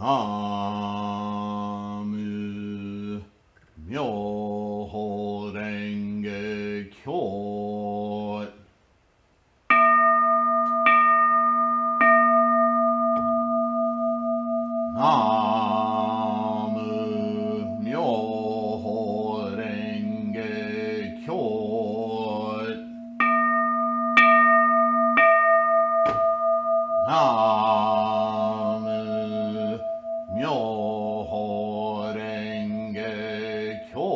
Namu Myoho Renge Kyo. Namu Myoho Renge Kyo. Namu Myoho Renge Kyo.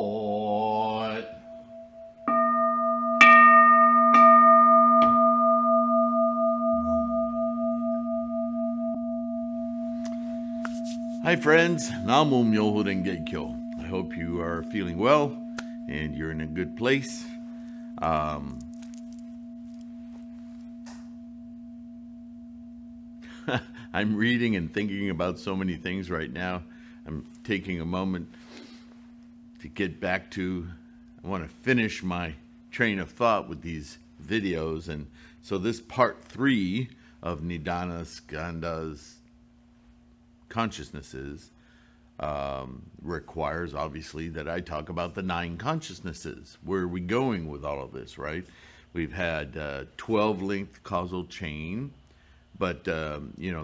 Hi friends, Namu Myoho Renge Kyo. I hope you are feeling well and you're in a good place. I'm reading and thinking about so many things right now. I'm taking a moment to get back to, I want to finish my train of thought with these videos. And so this part 3 of Nidana, Skandhas, consciousnesses requires obviously that I talk about the 9 consciousnesses. Where are we going with all of this, right? We've had 12-linked causal chain, but the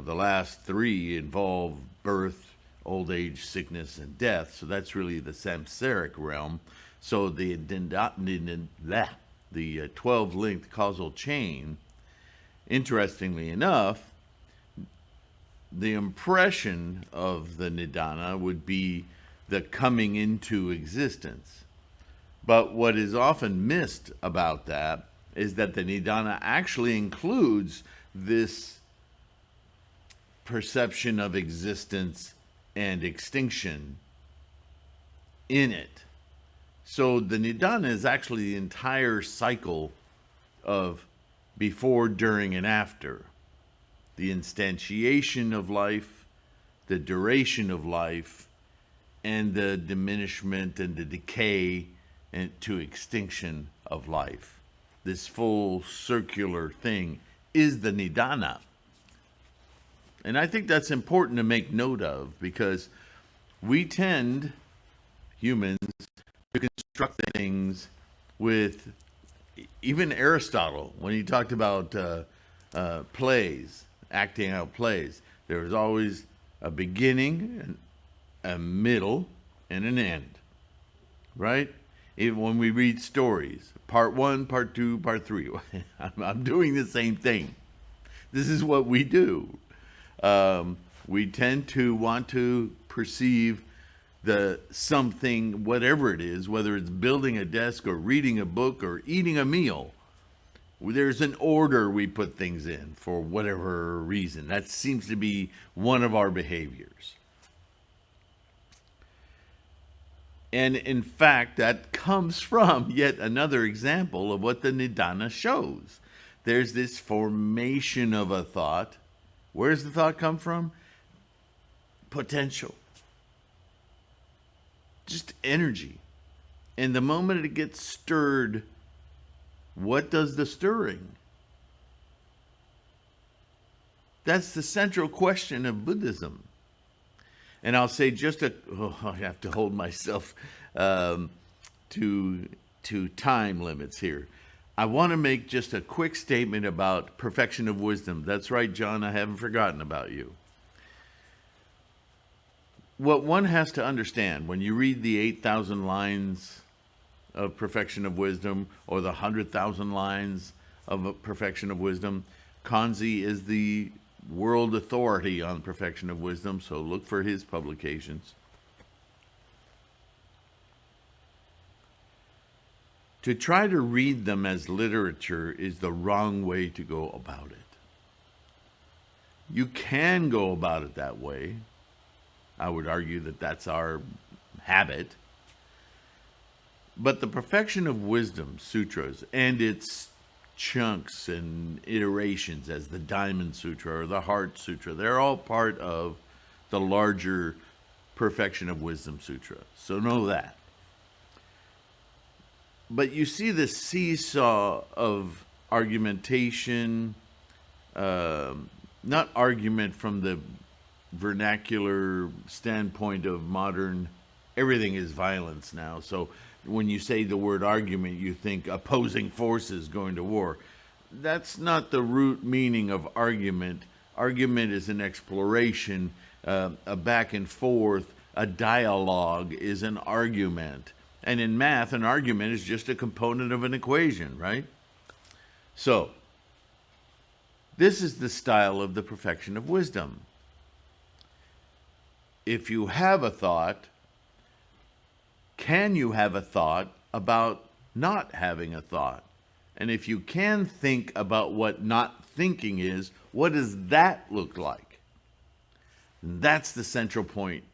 last 3 involve birth, old age, sickness, and death. So that's really the samsaric realm. So the 12-linked causal chain, interestingly enough, the impression of the Nidana would be the coming into existence. But what is often missed about that is that the Nidana actually includes this perception of existence and extinction in it. So the Nidana is actually the entire cycle of before, during, and after. The instantiation of life, the duration of life, and the diminishment and the decay and to extinction of life. This full circular thing is the Nidana. And I think that's important to make note of, because we tend, humans, to construct things with, even Aristotle, when he talked about plays, acting out plays, there was always a beginning, a middle, and an end, right? Even when we read stories, part 1, part 2, part 3, I'm doing the same thing. This is what we do. We tend to want to perceive the something, whatever it is, whether it's building a desk or reading a book or eating a meal. There's an order we put things in for whatever reason. That seems to be one of our behaviors. And in fact, that comes from yet another example of what the Nidana shows. There's this formation of a thought. Where does the thought come from? Potential. Just energy. And the moment it gets stirred, what does the stirring? That's the central question of Buddhism. And I'll say I have to hold myself to time limits here. I want to make just a quick statement about perfection of wisdom. That's right, John, I haven't forgotten about you. What one has to understand when you read the 8,000 lines of perfection of wisdom, or the 100,000 lines of perfection of wisdom, Kanzi is the world authority on perfection of wisdom, so look for his publications. To try to read them as literature is the wrong way to go about it. You can go about it that way. I would argue that that's our habit. But the Perfection of Wisdom Sutras and its chunks and iterations, as the Diamond Sutra or the Heart Sutra, they're all part of the larger Perfection of Wisdom Sutra. So know that. But you see this seesaw of argumentation, not argument from the vernacular standpoint of modern, everything is violence now. So when you say the word argument, you think opposing forces going to war. That's not the root meaning of argument. Argument is an exploration, a back and forth, a dialogue is an argument. And in math, an argument is just a component of an equation, right? So, this is the style of the perfection of wisdom. If you have a thought, can you have a thought about not having a thought? And if you can think about what not thinking is, what does that look like? And that's the central point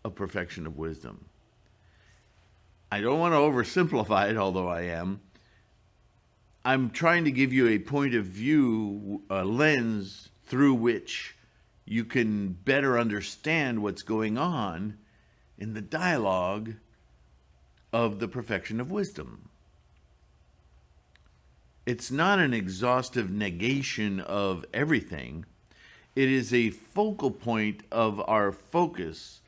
of perfection of wisdom. I don't want to oversimplify it, although I am. I'm trying to give you a point of view, a lens through which you can better understand what's going on in the dialogue of the perfection of wisdom. It's not an exhaustive negation of everything. It is a focal point of our focus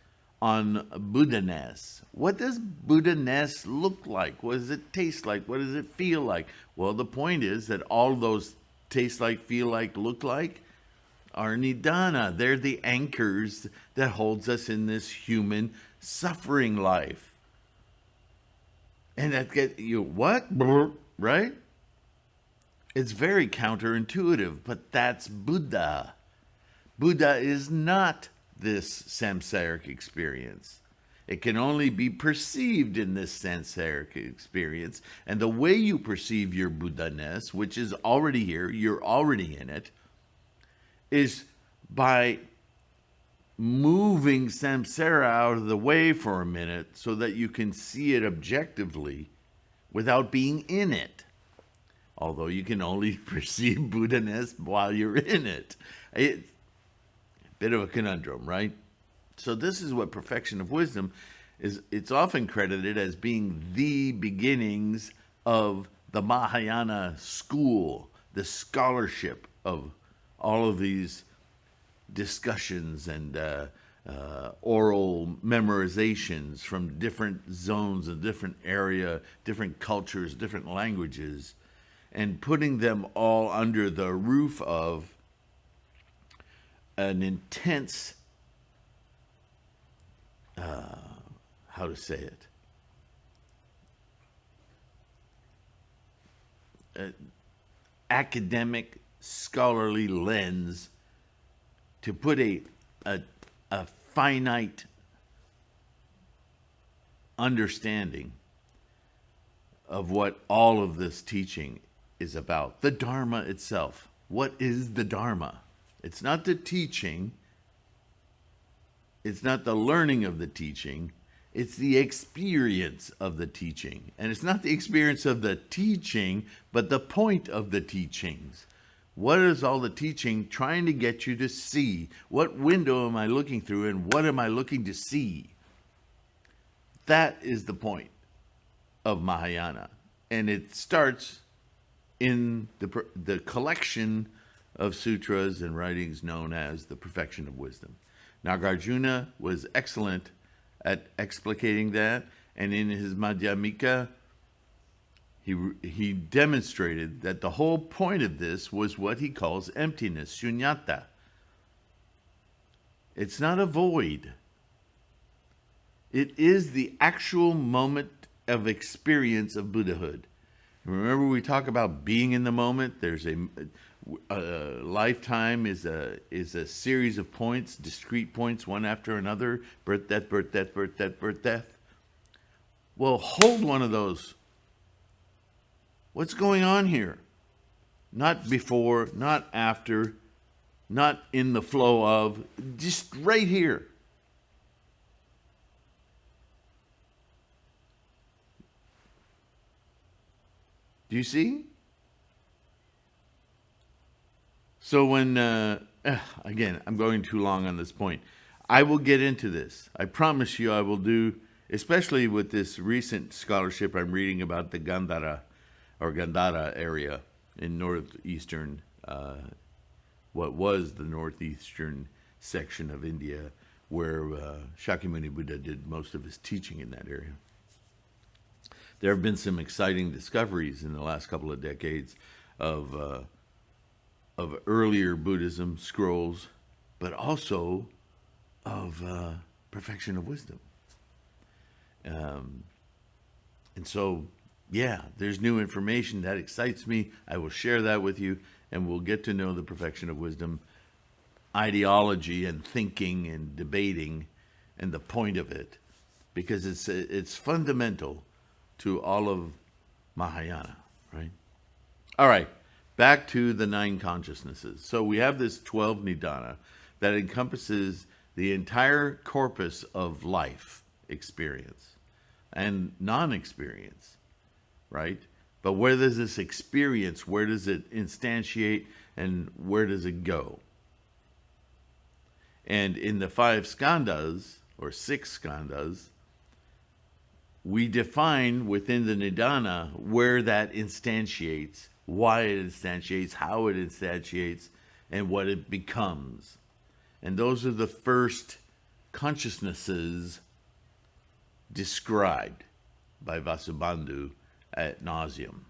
on Buddha-ness. What does Buddha-ness look like? What does it taste like? What does it feel like? Well, the point is that all those taste like, feel like, look like are Nidana. They're the anchors that holds us in this human suffering life. And that get you what? Right? It's very counterintuitive, but that's Buddha. Buddha is not this samsaric experience. It can only be perceived in this samsaric experience. And the way you perceive your Buddha-ness, which is already here, you're already in it, is by moving samsara out of the way for a minute so that you can see it objectively without being in it. Although you can only perceive Buddha-ness while you're in it. It's a bit of a conundrum, right? So this is what perfection of wisdom is. It's often credited as being the beginnings of the Mahayana school, the scholarship of all of these discussions and oral memorizations from different zones, a different area, different cultures, different languages, and putting them all under the roof of an intense, how to say it, academic, scholarly lens to put a finite understanding of what all of this teaching is about. The Dharma itself. What is the Dharma? It's not the teaching. It's not the learning of the teaching. It's the experience of the teaching. And it's not the experience of the teaching, but the point of the teachings. What is all the teaching trying to get you to see? What window am I looking through, and what am I looking to see? That is the point of Mahayana. And it starts in the collection of sutras and writings known as the Perfection of Wisdom. Nagarjuna was excellent at explicating that, and in his Madhyamika, he demonstrated that the whole point of this was what he calls emptiness, shunyata. It's not a void. It is the actual moment of experience of Buddhahood. Remember, we talk about being in the moment. There's a lifetime is a series of points, discrete points, one after another. Birth, death, birth, death, birth, death, birth, death. Well, hold one of those. What's going on here? Not before, not after, not in the flow of, just right here. Do you see? So when, again, I'm going too long on this point. I will get into this. I promise you I will do, especially with this recent scholarship I'm reading about the Gandhara area in northeastern, what was the northeastern section of India where Shakyamuni Buddha did most of his teaching in that area. There have been some exciting discoveries in the last couple of decades of earlier Buddhism scrolls, but also of perfection of wisdom. And so, yeah, there's new information that excites me. I will share that with you, and we'll get to know the perfection of wisdom ideology and thinking and debating and the point of it, because it's fundamental to all of Mahayana, right? All right, back to the 9 consciousnesses. So we have this 12 Nidana that encompasses the entire corpus of life experience and non-experience, right? But where does this experience, where does it instantiate, and where does it go? And in the 5 skandhas, or 6 skandhas, we define within the Nidana where that instantiates, why it instantiates, how it instantiates, and what it becomes. And those are the first consciousnesses described by Vasubandhu ad nauseum.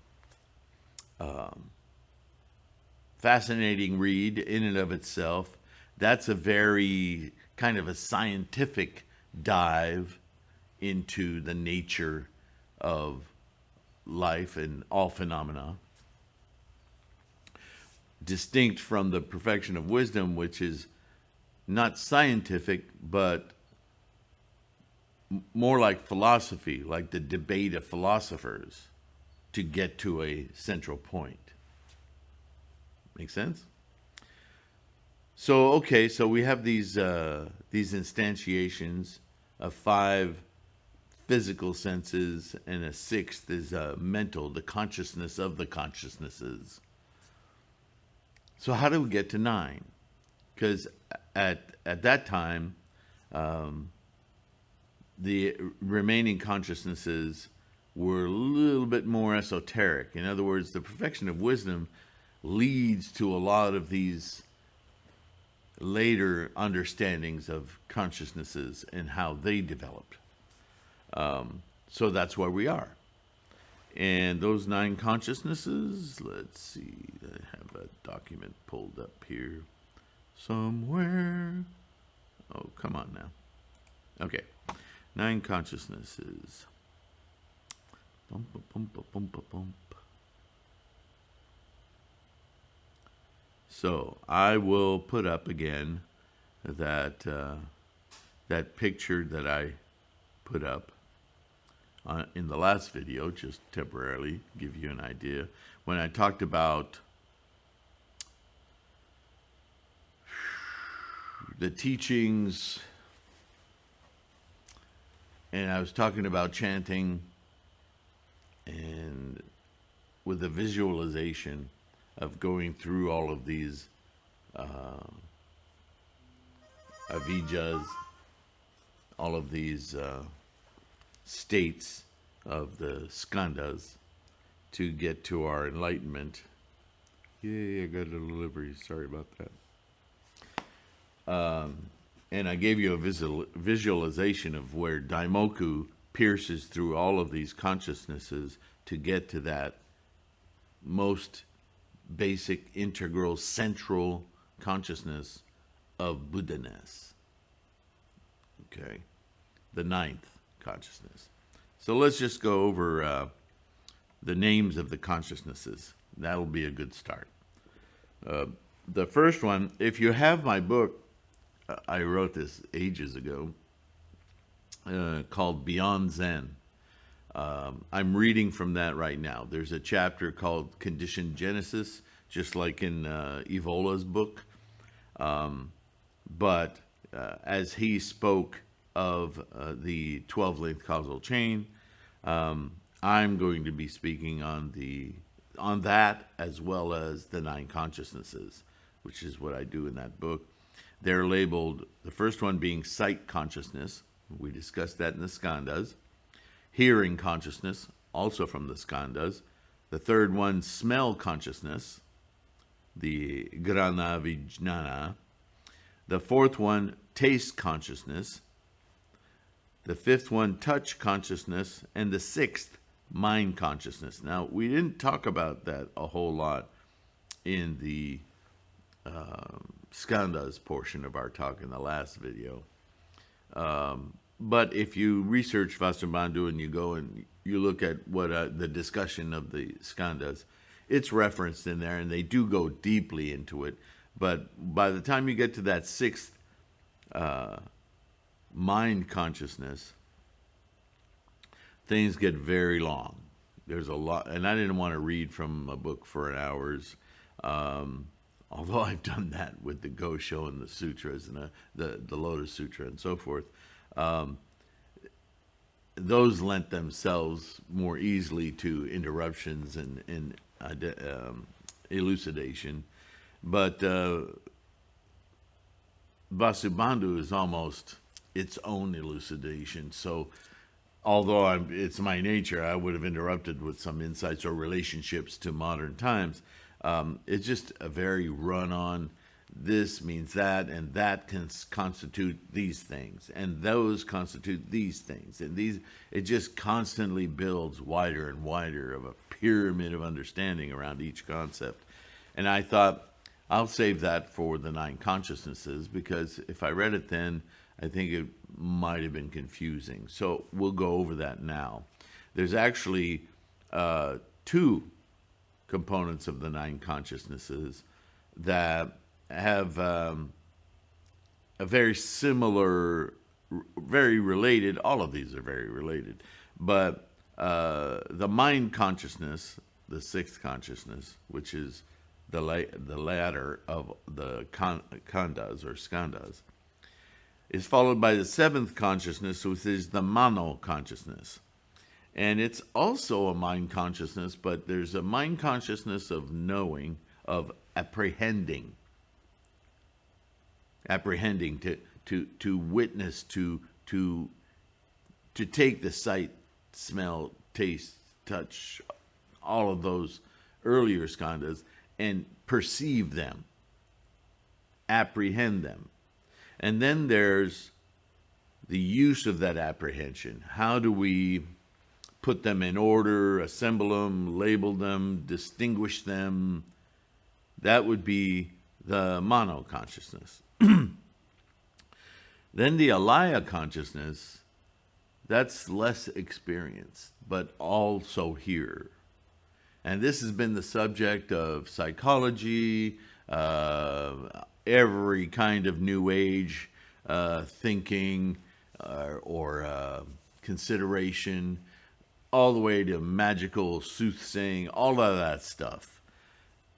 Fascinating read in and of itself. That's a very kind of a scientific dive into the nature of life and all phenomena. Distinct from the perfection of wisdom, which is not scientific, but more like philosophy, like the debate of philosophers to get to a central point. Make sense? So, okay, so we have these instantiations of 5 physical senses, and a 6th is mental, the consciousness of the consciousnesses. So how do we get to 9? Because at that time, the remaining consciousnesses were a little bit more esoteric. In other words, the perfection of wisdom leads to a lot of these later understandings of consciousnesses and how they developed. So that's where we are. And those 9 consciousnesses, let's see, I have a document pulled up here somewhere. Oh, come on now. Okay, 9 consciousnesses. Bump, bump, bump, bump, bump. So I will put up again that that picture that I put up in the last video, just temporarily give you an idea. When I talked about the teachings, and I was talking about chanting and with the visualization of going through all of these avijjas, all of these states of the skandhas to get to our enlightenment. Yay, I got a delivery. Sorry about that. And I gave you a visualization of where Daimoku pierces through all of these consciousnesses to get to that most basic, integral, central consciousness of Buddha-ness. Okay, the 9th consciousness. So let's just go over the names of the consciousnesses. That'll be a good start. The first one, if you have my book, I wrote this ages ago, called Beyond Zen. I'm reading from that right now. There's a chapter called Conditioned Genesis, just like in Evola's book. But as he spoke of the 12-length causal chain, I'm going to be speaking on that as well as the 9 consciousnesses, which is what I do in that book. They're labeled, the first one being sight consciousness. We discussed that in the skandhas. Hearing consciousness, also from the skandhas. The third one, smell consciousness, the grana vijnana. The fourth one, taste consciousness. The fifth one, touch consciousness. And the sixth, mind consciousness. Now, we didn't talk about that a whole lot in the Skandhas portion of our talk in the last video. But if you research Vasubandhu and you go and you look at what the discussion of the Skandhas, it's referenced in there, and they do go deeply into it. But by the time you get to that sixth mind consciousness, things get very long. There's a lot, and I didn't want to read from a book for hours. Although I've done that with the Gosho and the sutras and the Lotus Sutra and so forth. Those lent themselves more easily to interruptions and elucidation. But Vasubandhu is almost its own elucidation. So although it's my nature, I would have interrupted with some insights or relationships to modern times. It's just a very run-on, this means that, and that can constitute these things, and those constitute these things. And it just constantly builds wider and wider of a pyramid of understanding around each concept. And I thought, I'll save that for the 9 consciousnesses, because if I read it then, I think it might have been confusing. So we'll go over that now. There's actually 2 components of the 9 consciousnesses that have a very similar, very related, all of these are very related, but the mind consciousness, the 6th consciousness, which is the latter of the khandhas or skandhas, is followed by the 7th consciousness, which is the mano consciousness. And it's also a mind consciousness, but there's a mind consciousness of knowing, of apprehending to witness, to take the sight, smell, taste, touch, all of those earlier skandhas, and perceive them, apprehend them. And then there's the use of that apprehension. How do we put them in order, assemble them, label them, distinguish them? That would be the mano consciousness. Then the alaya consciousness, that's less experienced, but also here. And this has been the subject of psychology, every kind of new age thinking or consideration, all the way to magical soothsaying. All of that stuff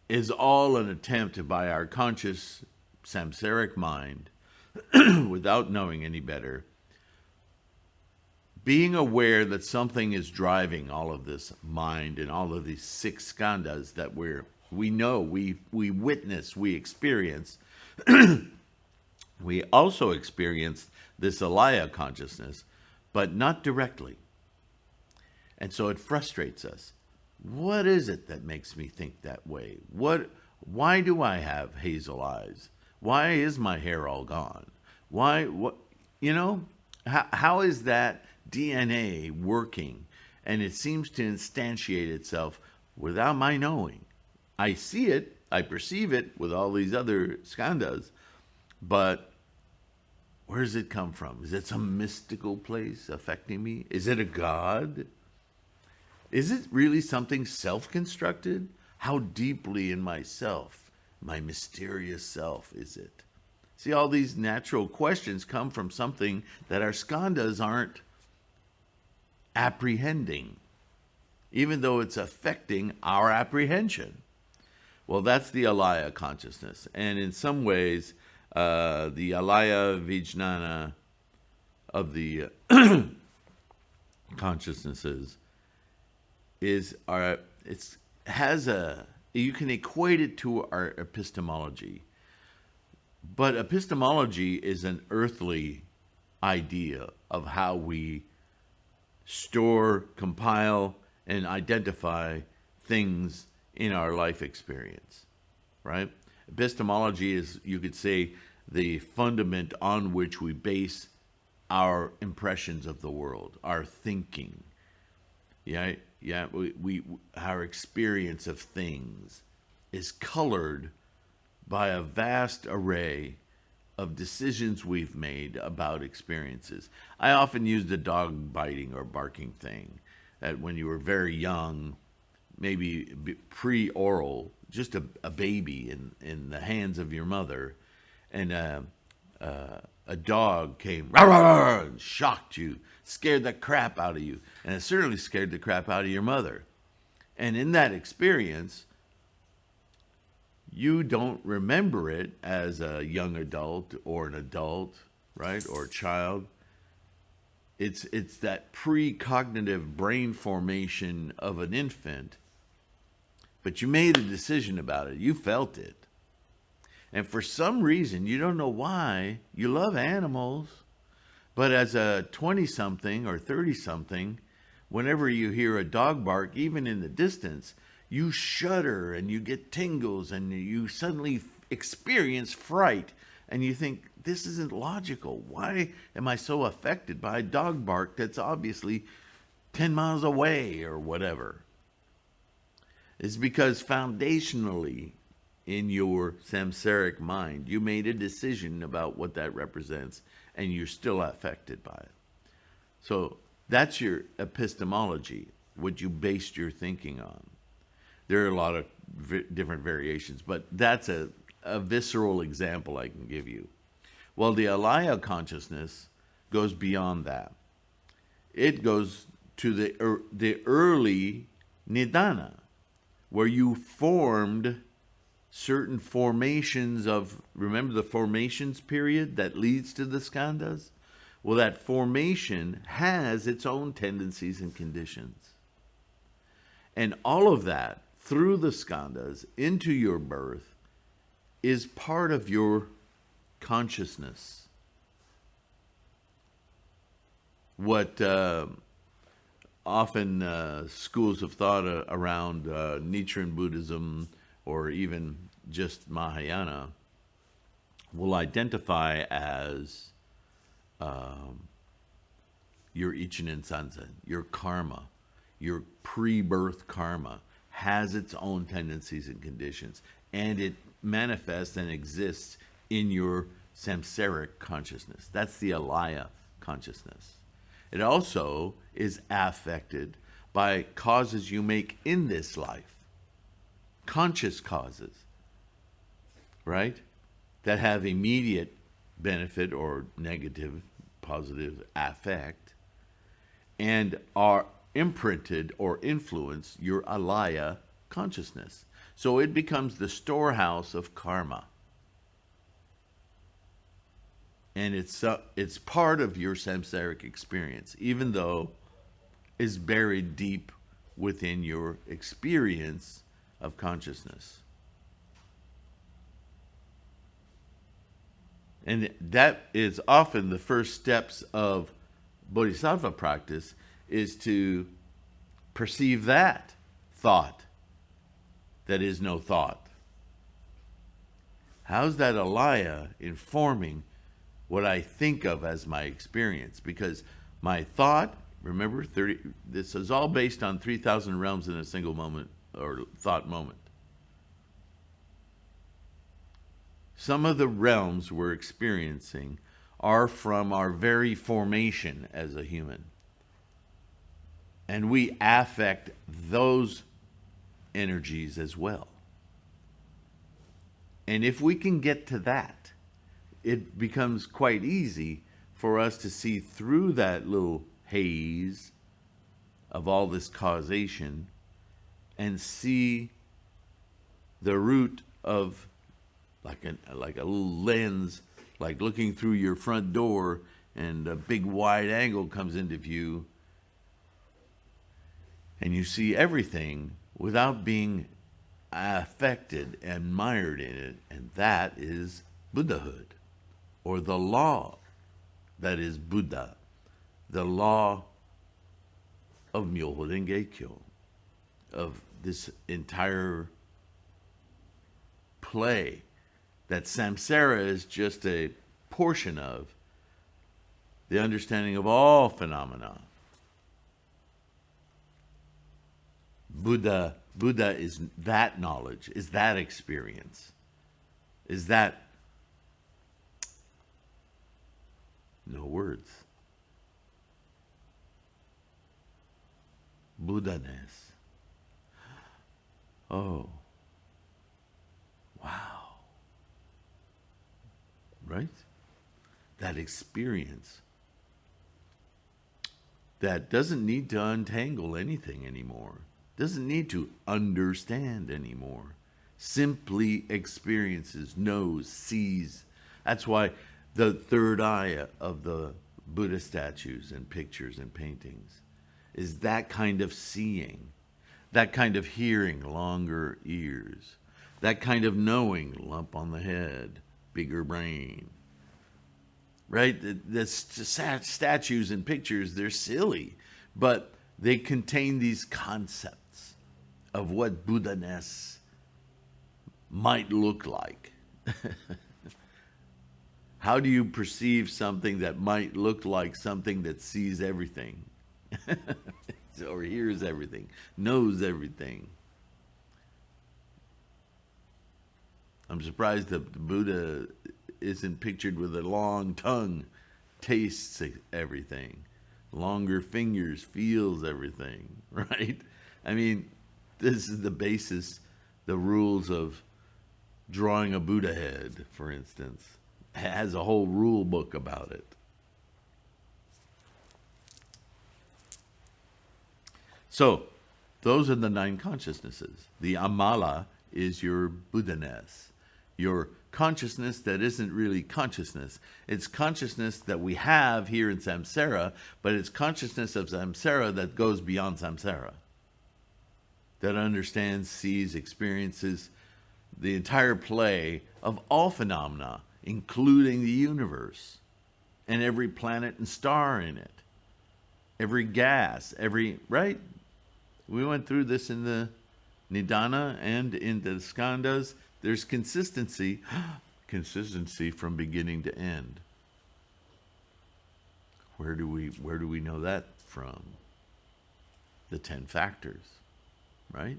is all an attempt by our conscious samsaric mind, without knowing any better, being aware that something is driving all of this mind and all of these 6 skandhas that we know, we witness, we experience. We also experience this alaya consciousness, but not directly. And so it frustrates us. What is it that makes me think that way? Why do I have hazel eyes? Why is my hair all gone? How is that DNA working? And it seems to instantiate itself without my knowing. I see it, I perceive it with all these other skandhas, but where does it come from? Is it some mystical place affecting me? Is it a god? Is it really something self-constructed? How deeply in myself, my mysterious self, is it? See, all these natural questions come from something that our skandhas aren't apprehending, even though it's affecting our apprehension. Well, that's the alaya consciousness. And in some ways, the alaya vijnana of the consciousnesses you can equate it to our epistemology. But epistemology is an earthly idea of how we store, compile, and identify things in our life experience, right? Epistemology is, you could say, the fundament on which we base our impressions of the world, our thinking. We our experience of things is colored by a vast array of decisions we've made about experiences. I often use the dog biting or barking thing, that when you were very young, maybe pre-oral, just a baby in the hands of your mother, and a dog came rah, rah, rah, and shocked you, scared the crap out of you, and it certainly scared the crap out of your mother. And in that experience, you don't remember it as a young adult or an adult, right, or a child. It's that precognitive brain formation of an infant, but you made a decision about it. You felt it. And for some reason, you don't know why, you love animals, but as a 20-something or 30-something, whenever you hear a dog bark, even in the distance, you shudder and you get tingles and you suddenly experience fright. And you think, this isn't logical. Why am I so affected by a dog bark that's obviously 10 miles away or whatever? It's because foundationally, in your samsaric mind, you made a decision about what that represents, and you're still affected by it. So that's your epistemology, what you based your thinking on. There are a lot of different variations, but that's a visceral example I can give you. Well, the Alaya consciousness goes beyond that. It goes to the early Nidana, where you formed certain formations of, remember the formations period that leads to the skandhas? Well, that formation has its own tendencies and conditions. And all of that, through the skandhas, into your birth, is part of your consciousness. What often schools of thought around Nichiren Buddhism, or even just Mahayana, will identify as your Ichinen Sanzen, your karma, your pre-birth karma has its own tendencies and conditions, and it manifests and exists in your samsaric consciousness. That's the alaya consciousness. It also is affected by causes you make in this life, conscious causes, right? That have immediate benefit or negative, positive affect, and are imprinted or influence your alaya consciousness. So it becomes the storehouse of karma. And it's part of your samsaric experience, even though it's buried deep within your experience of consciousness. And that is often the first steps of bodhisattva practice, is to perceive that thought that is no thought. How's that alaya informing what I think of as my experience? Because my thought, remember, this is all based on 3,000 realms in a single moment or thought moment. Some of the realms we're experiencing are from our very formation as a human. And we affect those energies as well. And if we can get to that, it becomes quite easy for us to see through that little haze of all this causation and see the root of, like a little lens, like looking through your front door and a big wide angle comes into view, and you see everything without being affected and mired in it. And that is Buddhahood, or the law that is Buddha, the law of Myoho Renge-kyo, of this entire play that samsara is just a portion of the understanding of all phenomena. Buddha is that knowledge, is that experience, is that no words. Buddha-ness. Oh. Wow. Right? That experience that doesn't need to untangle anything anymore, doesn't need to understand anymore, simply experiences, knows, sees. That's why the third eye of the Buddha statues and pictures and paintings is that kind of seeing, that kind of hearing, longer ears, that kind of knowing, lump on the head, bigger brain. Right? The statues and pictures, they're silly, but they contain these concepts of what Buddha-ness might look like. How do you perceive something that might look like something that sees everything? Or hears everything, knows everything? I'm surprised that the Buddha isn't pictured with a long tongue, tastes everything, longer fingers, feels everything, right? I mean, this is the basis, the rules of drawing a Buddha head, for instance. It has a whole rule book about it. So, those are the 9 consciousnesses. The Amala is your Buddha-ness, your consciousness that isn't really consciousness. It's consciousness that we have here in samsara, but it's consciousness of samsara that goes beyond samsara, that understands, sees, experiences the entire play of all phenomena, including the universe and every planet and star in it, every gas, right? We went through this in the Nidana and in the Skandhas. There's consistency from beginning to end. Where do we know that from? The 10 factors, right?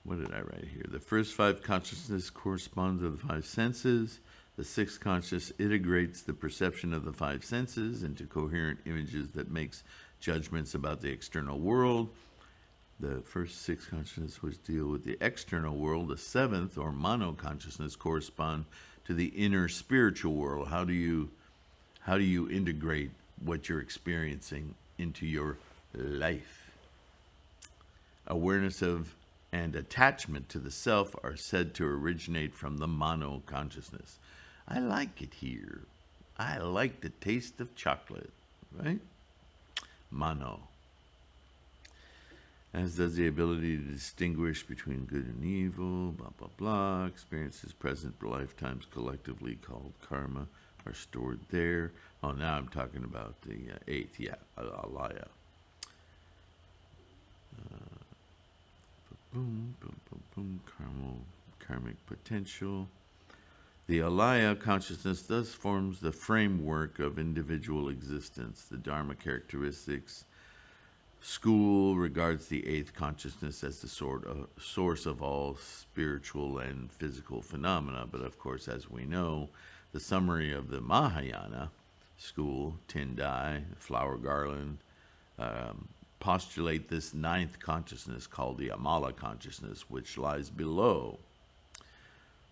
What did I write here? The first 5 consciousness corresponds to the 5 senses. The 6th conscious integrates the perception of the 5 senses into coherent images that makes judgments about the external world. The first 6 consciousness which deal with the external world. The 7th, or mano consciousness, correspond to the inner spiritual world. How do you integrate what you're experiencing into your life? Awareness of and attachment to the self are said to originate from the mano consciousness. I like it here. I like the taste of chocolate, right? Mano. As does the ability to distinguish between good and evil, blah, blah, blah. Experiences present lifetimes collectively called karma are stored there. Oh, now I'm talking about the 8th, yeah, alaya. Boom, boom, boom, boom, karmic potential. The alaya consciousness thus forms the framework of individual existence. The Dharma characteristics school regards the 8th consciousness as the source of all spiritual and physical phenomena. But of course, as we know, the summary of the Mahayana school, Tendai, flower garland, postulate this 9th consciousness called the Amala Consciousness, which lies below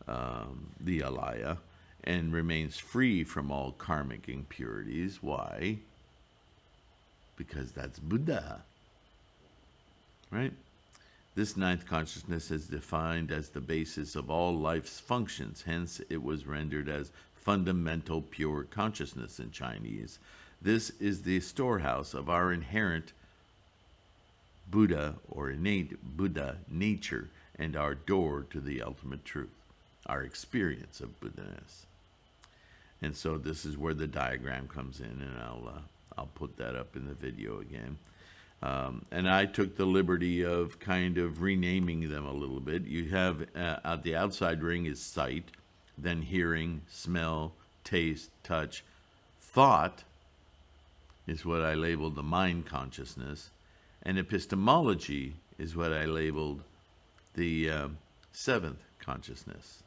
the alaya and remains free from all karmic impurities. Why? Because that's Buddha, right? This 9th consciousness is defined as the basis of all life's functions. Hence, it was rendered as fundamental pure consciousness in Chinese. This is the storehouse of our inherent Buddha or innate Buddha nature and our door to the ultimate truth, our experience of Buddha-ness. And so this is where the diagram comes in, and I'll put that up in the video again. And I took the liberty of kind of renaming them a little bit. You have at the outside ring is sight, then hearing, smell, taste, touch. Thought is what I labeled the mind consciousness, and epistemology is what I labeled the seventh consciousness,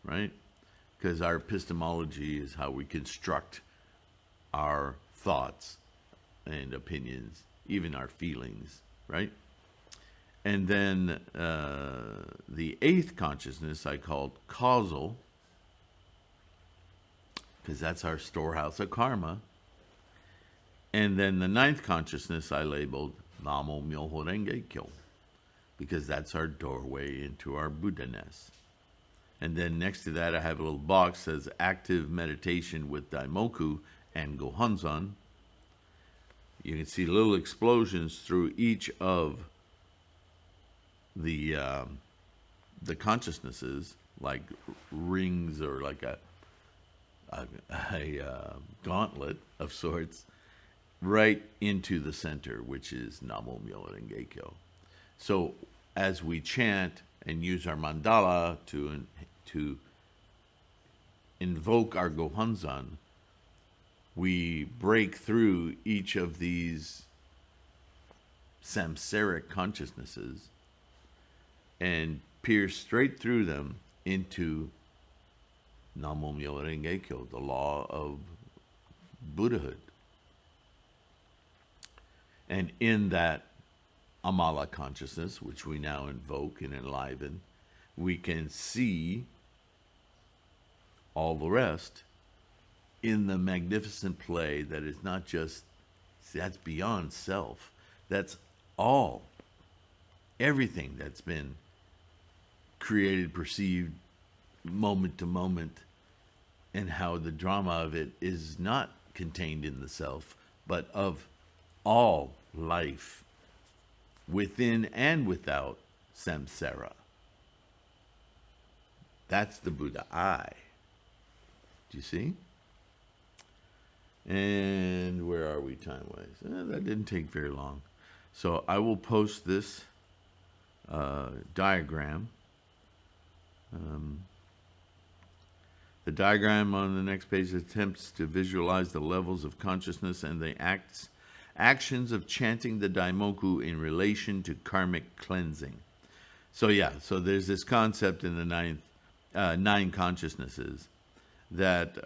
right? Because our epistemology is how we construct our thoughts and opinions, even our feelings, right? And then the eighth consciousness I called causal, because that's our storehouse of karma. And then the ninth consciousness I labeled Namo Myoho Renge Kyo, because that's our doorway into our Buddha-ness. And then next to that I have a little box that says active meditation with Daimoku and Gohonzon. You can see little explosions through each of the consciousnesses, like rings or like a gauntlet of sorts, right into the center, which is Namo Myoho Renge Kyo. So as we chant and use our mandala to invoke our Gohonzon, we break through each of these samsaric consciousnesses and pierce straight through them into Namo Myoho Renge Kyo, the law of Buddhahood. And in that Amala consciousness, which we now invoke and enliven, we can see all the rest in the magnificent play that is not just, that's beyond self. That's all, everything that's been created, perceived, moment to moment, and how the drama of it is not contained in the self, but of all life, within and without samsara. That's the Buddha I. Do you see? And where are we time-wise? That didn't take very long. So I will post this diagram. The diagram on the next page attempts to visualize the levels of consciousness and the actions of chanting the Daimoku in relation to karmic cleansing. So yeah, so there's this concept in the nine consciousnesses that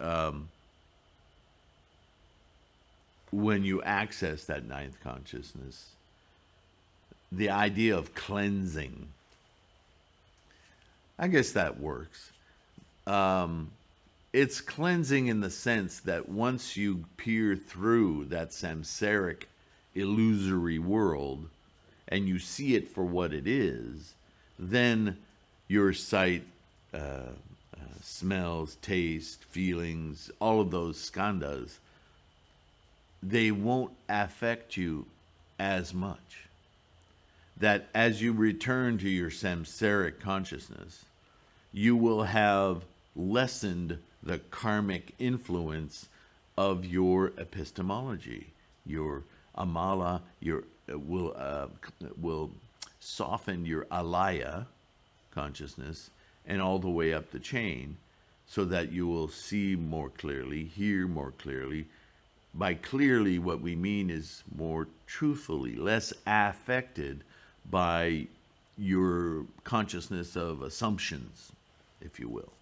when you access that ninth consciousness, the idea of cleansing, I guess that works. It's cleansing in the sense that once you peer through that samsaric illusory world and you see it for what it is, then your sight, smells, taste, feelings, all of those skandhas, they won't affect you as much. That as you return to your samsaric consciousness, you will have lessened the karmic influence of your epistemology. Your Amala will soften your alaya consciousness and all the way up the chain, so that you will see more clearly, hear more clearly. By clearly, what we mean is more truthfully, less affected by your consciousness of assumptions, if you will.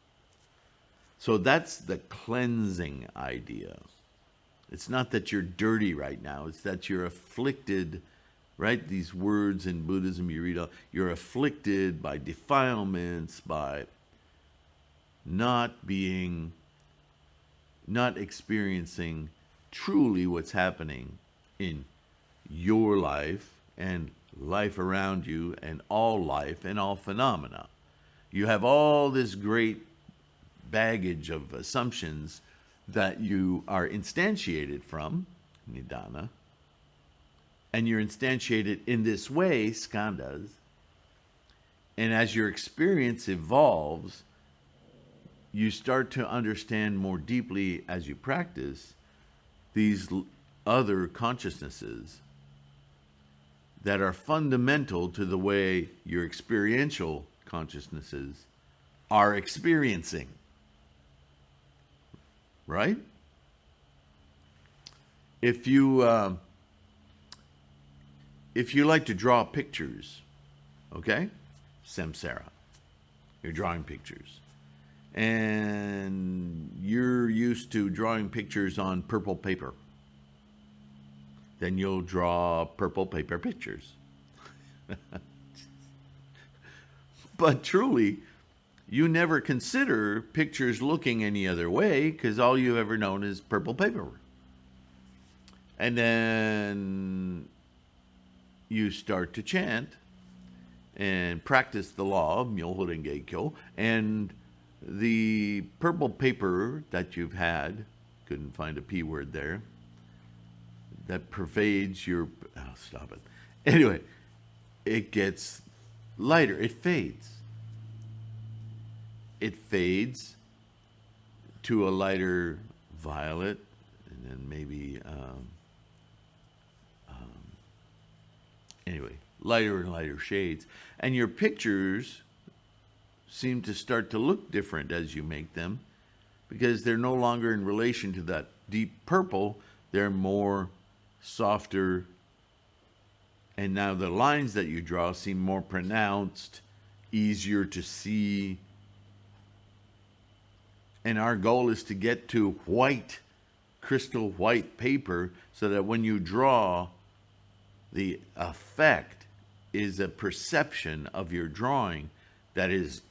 So that's the cleansing idea. It's not that you're dirty right now, it's that you're afflicted, right? These words in Buddhism, you read, you're afflicted by defilements, by not experiencing truly what's happening in your life and life around you and all life and all phenomena. You have all this great baggage of assumptions that you are instantiated from, Nidana, and you're instantiated in this way, Skandhas, and as your experience evolves, you start to understand more deeply as you practice these other consciousnesses that are fundamental to the way your experiential consciousnesses are experiencing. Right? If you like to draw pictures, okay? Samsara. You're drawing pictures. And you're used to drawing pictures on purple paper. Then you'll draw purple paper pictures. But truly, you never consider pictures looking any other way because all you've ever known is purple paper. And then you start to chant and practice the law of Myoho Renge Kyo, and the purple paper that you've had, couldn't find a P word there, that pervades your, stop it. Anyway, it gets lighter, it fades. It fades to a lighter violet, and then maybe, anyway, lighter and lighter shades. And your pictures seem to start to look different as you make them, because they're no longer in relation to that deep purple. They're more softer. And now the lines that you draw seem more pronounced, easier to see. And our goal is to get to white, crystal white paper, so that when you draw, the effect is a perception of your drawing that is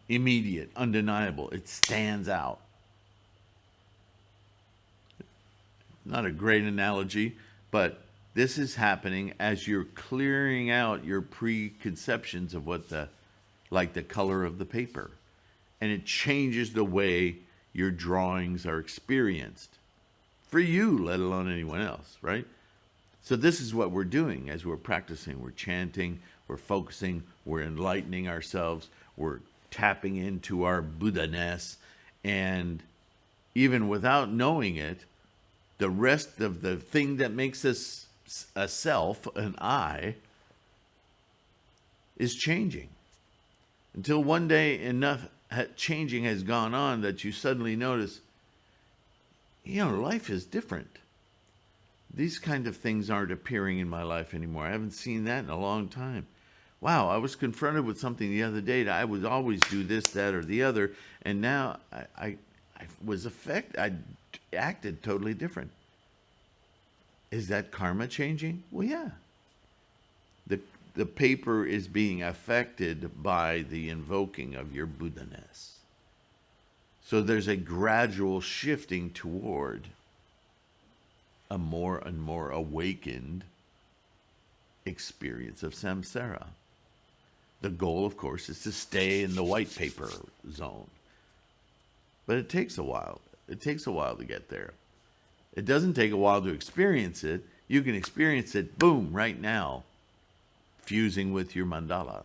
immediate, undeniable. It stands out. Not a great analogy, but this is happening as you're clearing out your preconceptions of what the color of the paper. And it changes the way your drawings are experienced. For you, let alone anyone else, right? So this is what we're doing as we're practicing. We're chanting, we're focusing, we're enlightening ourselves, we're tapping into our Buddha-ness, and even without knowing it, the rest of the thing that makes us a self, an I, is changing. Until one day enough changing has gone on that you suddenly notice, life is different. These kind of things aren't appearing in my life anymore. I haven't seen that in a long time. Wow, I was confronted with something the other day that I would always do this, that, or the other, and now I was affected. I acted totally different. Is that karma changing? Well, yeah. The paper is being affected by the invoking of your Buddha-ness. So there's a gradual shifting toward a more and more awakened experience of samsara. The goal, of course, is to stay in the white paper zone. But it takes a while. It takes a while to get there. It doesn't take a while to experience it. You can experience it, boom, right now, fusing with your mandala.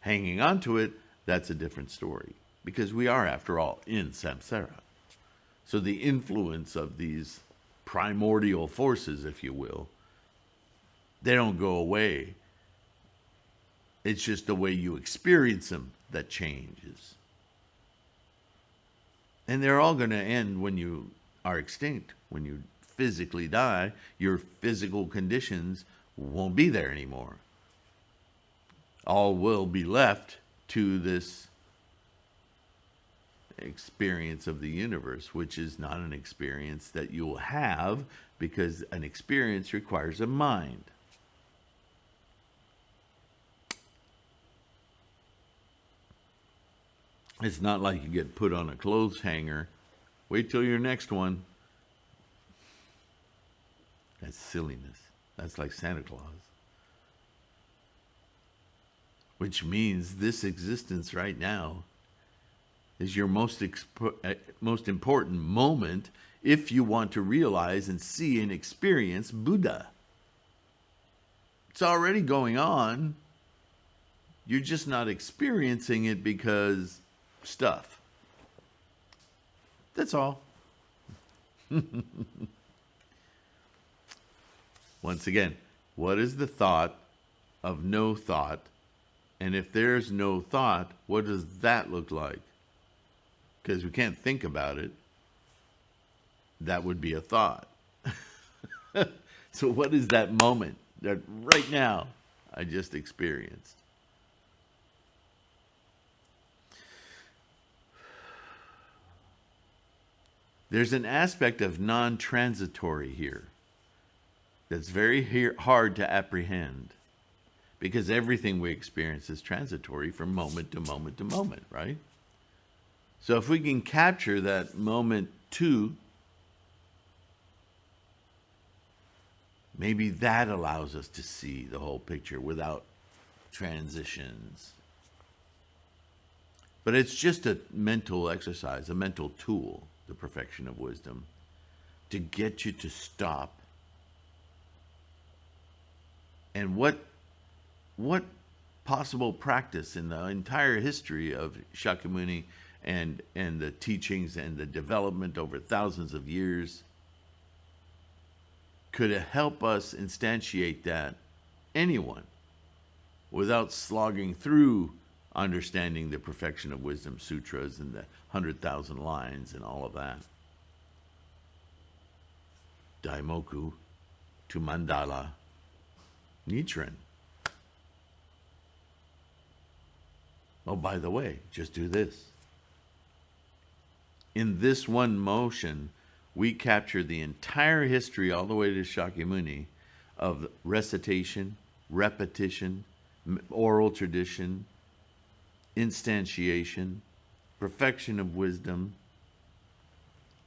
Hanging on to it, that's a different story. Because we are, after all, in samsara. So the influence of these primordial forces, if you will, they don't go away. It's just the way you experience them that changes. And they're all going to end when you are extinct. When you physically die, your physical conditions won't be there anymore. All will be left to this experience of the universe, which is not an experience that you'll have, because an experience requires a mind. It's not like you get put on a clothes hanger. Wait till your next one. That's silliness. That's like Santa Claus. Which means this existence right now is your most important moment if you want to realize and see and experience Buddha. It's already going on. You're just not experiencing it because stuff. That's all. Once again, what is the thought of no thought? And if there's no thought, what does that look like? Because we can't think about it. That would be a thought. So what is that moment that right now I just experienced? There's an aspect of non-transitory here that's very hard to apprehend, because everything we experience is transitory from moment to moment to moment, right? So if we can capture that moment too, maybe that allows us to see the whole picture without transitions. But it's just a mental exercise, a mental tool, the perfection of wisdom, to get you to stop. And what possible practice in the entire history of Shakyamuni and the teachings and the development over thousands of years could help us instantiate that? Anyone, without slogging through understanding the perfection of wisdom sutras and the 100,000 lines and all of that. Daimoku to Mandala Nichiren. Oh, by the way, just do this. In this one motion, we capture the entire history all the way to Shakyamuni of recitation, repetition, oral tradition, instantiation, perfection of wisdom,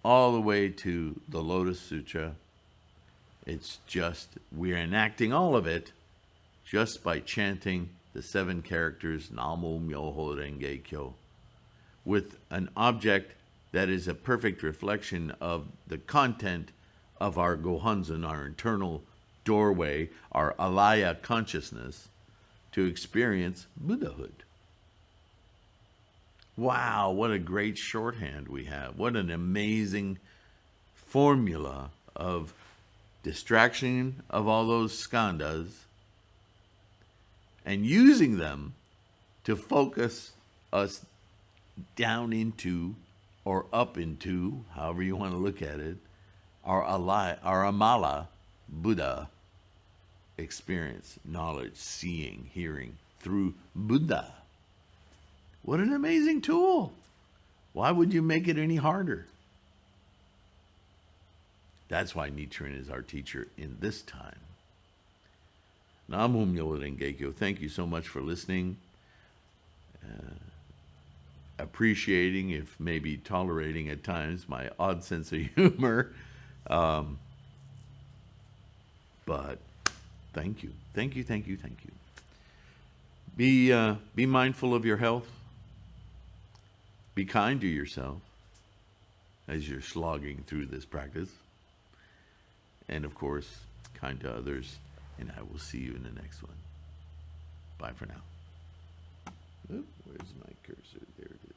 all the way to the Lotus Sutra. It's just, we're enacting all of it just by chanting the 7 characters Namo Myoho Renge Kyo with an object that is a perfect reflection of the content of our Gohanzen, our internal doorway, our Alaya consciousness to experience Buddhahood. Wow, what a great shorthand we have. What an amazing formula of distraction of all those skandhas and using them to focus us down into or up into, however you want to look at it, our Amala Buddha experience, knowledge, seeing, hearing through Buddha. What an amazing tool. Why would you make it any harder? That's why Nichiren is our teacher in this time. Namo Myoho Renge Kyo. Thank you so much for listening. Appreciating, if maybe tolerating at times, my odd sense of humor. But thank you. Thank you, thank you, thank you. Be mindful of your health. Be kind to yourself as you're slogging through this practice. And of course, kind to others. And I will see you in the next one. Bye for now. Oop, where's my cursor? There it is.